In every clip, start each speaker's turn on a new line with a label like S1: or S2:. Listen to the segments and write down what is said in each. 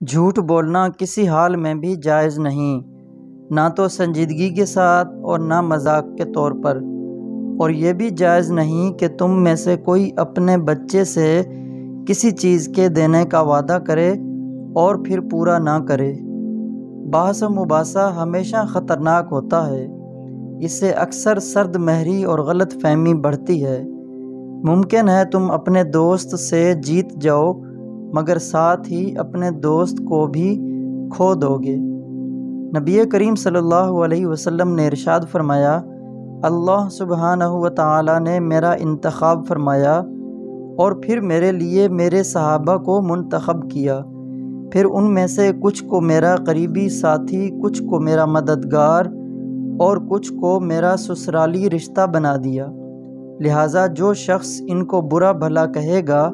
S1: جھوٹ بولنا کسی حال میں بھی جائز نہیں، نہ تو سنجیدگی کے ساتھ اور نہ مذاق کے طور پر۔ اور یہ بھی جائز نہیں کہ تم میں سے کوئی اپنے بچے سے کسی چیز کے دینے کا وعدہ کرے اور پھر پورا نہ کرے۔ بحث و مباحثہ ہمیشہ خطرناک ہوتا ہے، اس سے اکثر سرد مہری اور غلط فہمی بڑھتی ہے۔ ممکن ہے تم اپنے دوست سے جیت جاؤ مگر ساتھ ہی اپنے دوست کو بھی کھو دو گے۔ نبی کریم صلی اللہ علیہ وسلم نے ارشاد فرمایا، اللہ سبحانہ و تعالی نے میرا انتخاب فرمایا اور پھر میرے لیے میرے صحابہ کو منتخب کیا، پھر ان میں سے کچھ کو میرا قریبی ساتھی، کچھ کو میرا مددگار اور کچھ کو میرا سسرالی رشتہ بنا دیا۔ لہٰذا جو شخص ان کو برا بھلا کہے گا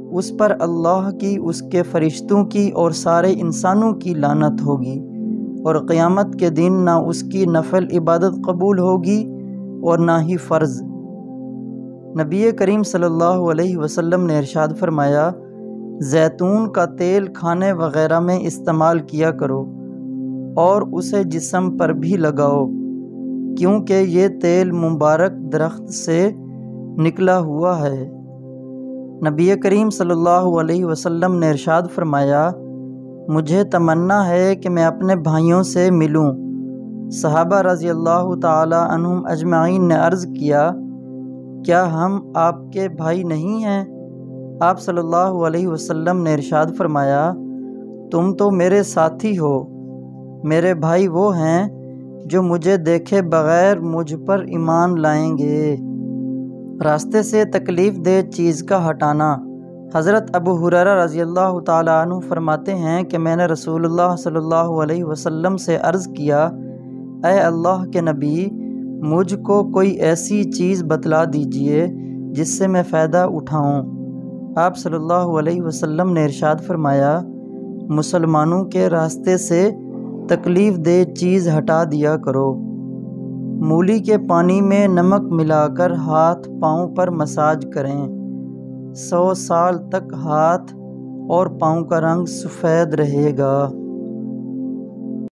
S1: اس پر اللہ کی، اس کے فرشتوں کی اور سارے انسانوں کی لعنت ہوگی، اور قیامت کے دن نہ اس کی نفل عبادت قبول ہوگی اور نہ ہی فرض۔ نبی کریم صلی اللہ علیہ وسلم نے ارشاد فرمایا، زیتون کا تیل کھانے وغیرہ میں استعمال کیا کرو اور اسے جسم پر بھی لگاؤ، کیونکہ یہ تیل مبارک درخت سے نکلا ہوا ہے۔ نبی کریم صلی اللہ علیہ وسلم نے ارشاد فرمایا، مجھے تمنا ہے کہ میں اپنے بھائیوں سے ملوں۔ صحابہ رضی اللہ تعالی عنہم اجمعین نے عرض کیا، کیا ہم آپ کے بھائی نہیں ہیں؟ آپ صلی اللہ علیہ وسلم نے ارشاد فرمایا، تم تو میرے ساتھی ہو، میرے بھائی وہ ہیں جو مجھے دیکھے بغیر مجھ پر ایمان لائیں گے۔ راستے سے تکلیف دہ چیز کا ہٹانا۔ حضرت ابو ہریرہ رضی اللہ تعالی عنہ فرماتے ہیں کہ میں نے رسول اللہ صلی اللہ علیہ وسلم سے عرض کیا، اے اللہ کے نبی، مجھ کو کوئی ایسی چیز بتلا دیجئے جس سے میں فائدہ اٹھاؤں۔ آپ صلی اللہ علیہ وسلم نے ارشاد فرمایا، مسلمانوں کے راستے سے تکلیف دہ چیز ہٹا دیا کرو۔ مولی کے پانی میں نمک ملا کر ہاتھ پاؤں پر مساج کریں، 100 سال تک ہاتھ اور پاؤں کا رنگ سفید رہے گا۔